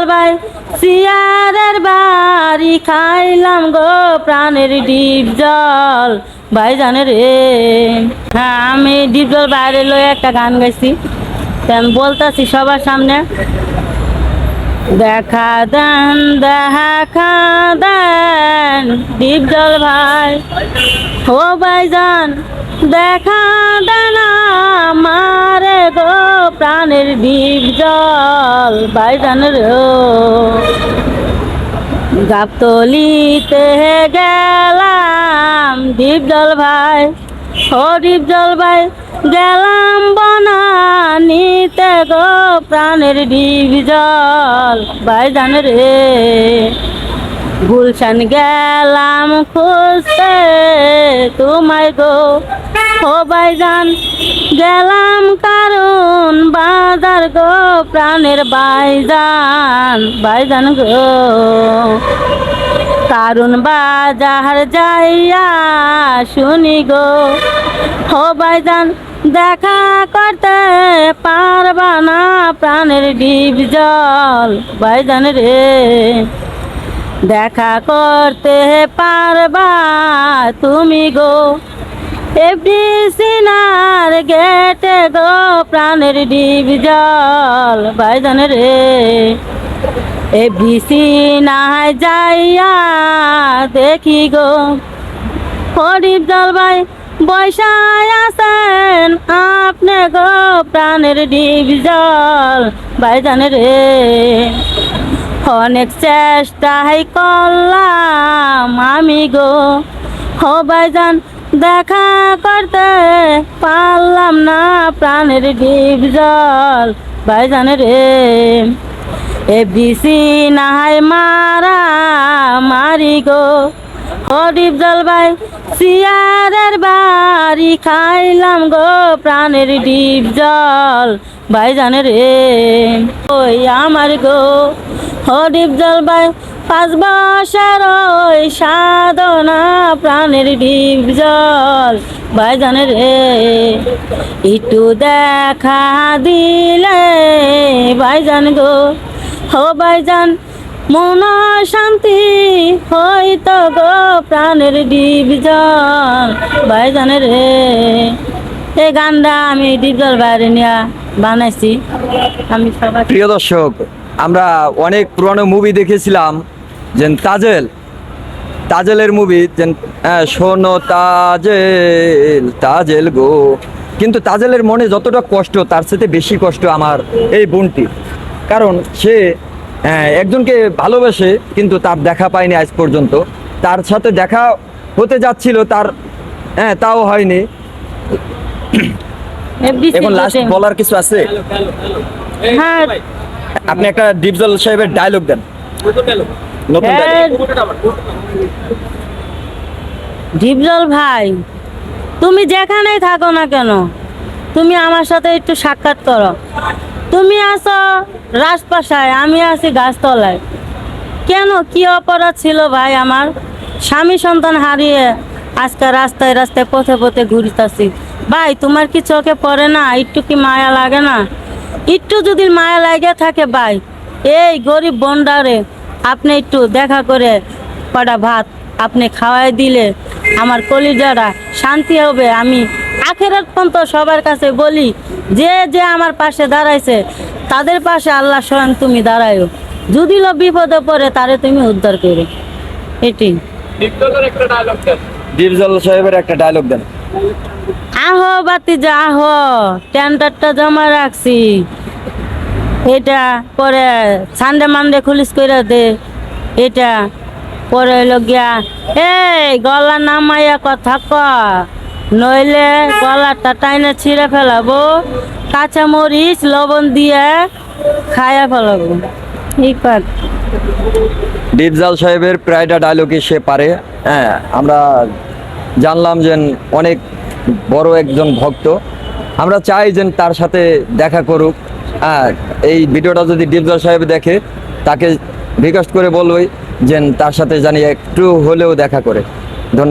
ডিপজল ভাই সিয়ারের বাড়ি খাইলাম গো প্রাণের ডিপজল ভাইজানের রে। হ্যাঁ, আমি ডিপজল বাইরে লয়ে একটা গান গাইছি, আমি বলতেছি সবার সামনে। দেখা দেন দেখা দেন ডিপজল ভাই, ও ভাইজান দেখা দেন আমারে গো প্রাণের ডিপজল ভাইজানের গাবতলিতে গেলাম ডিপজল ভাই, ও ডিপজল ভাই গেলাম বনানিতে গো প্রাণের ডিপজল ভাইজান রে। গুলশান গেলাম খুঁজতে তোমায় গো, ও ভাইজান গেলাম কারণ বাজার গো প্রাণের ভাইজান ভাইজান গো। কারণ বাজার যাইয়া শুনি গো, ও ভাইজান দেখা করতে পারবা না প্রাণের ডিপজল ভাইজান রে। দেখা করতে পারবা তুমি গো এফডি সিনার গেটে গো প্রাণের ডিপজল ভাইজান রে। এফডি সিনায় যাইয়া দেখি গো, ও ডিপজল ভাই বৈশায় আছেন আপনি গো প্রাণের ডিপজল ভাইজান রে। অনেক চেষ্টাই করলাম আমি গো, ও ভাইজান দেখা করতে পারলাম না প্রাণের ডিপজল ভাইজান রে। এফডিসি নাই মারা মারি গো, ও ডিপজল ভাই সিয়ারের বাড়ি খাইলাম গো প্রাণের ডিপজল ভাইজান রে। ওই আমার গো, ও ডিপজল ভাই 5 বছর ওই সাধনা প্রাণের ডিপজল ভাইজান রে। একটু দেখা দিলে ভাইজান গো, ও ভাইজান মন শান্তি হইতো গো প্রাণের ডিপজল ভাইজান রে। এই গানটা আমি ডিপজল বাইরে নিয়ে বানাইছি। আমি সবাই প্রিয় দর্শক, আমরা অনেক পুরনো মুভি দেখেছিলাম, যেন তাজেলের মুভি, যেন শোনো তাজেল তাজেল গো। কিন্তু তাজেলের মনে যতটা কষ্ট তার সাথে বেশি কষ্ট আমার এই বোনটি, কারণ সে একজনকে ভালোবাসে কিন্তু তার দেখা পায়নি আজ পর্যন্ত। তার সাথে দেখা হতে যাচ্ছিল, তার তাও হয়নি। এখন লাস্ট বলার কিছু আছে? হ্যাঁ, আপনি একটা ডিপজল সাহেবের ডায়লগ দেন, নতুন dialogue। ডিপজল ভাই তুমি যেখানেই থাকো না কেন, তুমি আমার সাথে একটু সাক্ষাৎ করো। তুমি আছো রাজপাশায়, আমি আছি গাছতলায়। কেন, কি অপরাধ ছিল ভাই আমার? স্বামী সন্তান হারিয়ে আজকে রাস্তায় রাস্তায় পথে পথে ঘুরতেছি। ভাই তোমার কি চোখে পড়ে না? একটু কি মায়া লাগে না? একটু যদি মায়া লাগে থাকে ভাই, এই গরিব বন্ডারে আপনি একটু দেখা করে কটা ভাত আপনি খাওয়াই দিলে আমার কলিজাটা শান্তি হবে। আমি আখেরাত পর্যন্ত সবার কাছে বলি, যে যে আমার পাশে দাঁড়াইছে তাদের পাশে আল্লাহ স্বয়ং তুমি দাঁড়ায়ো। যদি লো বিপদে পড়ে তারে তুমি উদ্ধার করো। এটি ডিপজল সাহেবের একটা ডায়লগ দেন। আহো বাতিজা আহো, টেন্ডারটা জমা রাখছি, এটা পরে সানডে মানডে খুলিস করে দে। এটা পরে হইল গিয়া এই গলা নামাইয়া কথা ক, নইলে গলাটা টাইনে ছিঁড়ে ফেলাবো, কাঁচা মরিচ লবণ দিয়ে খাইয়া ফেলাবো। এই পার ডিপজল সাহেবের প্রায়টা ডায়লগে সে পারে। আমরা জানলাম যে অনেক বড় একজন ভক্ত। আমরা চাই যে তার সাথে দেখা করুক। এই ভিডিওটা যদি ডিপজল সাহেব দেখে, তাকে রিকোয়েস্ট করে বলবই যে তার সাথে জানি একটু হলেও দেখা করে। ধন্যবাদ।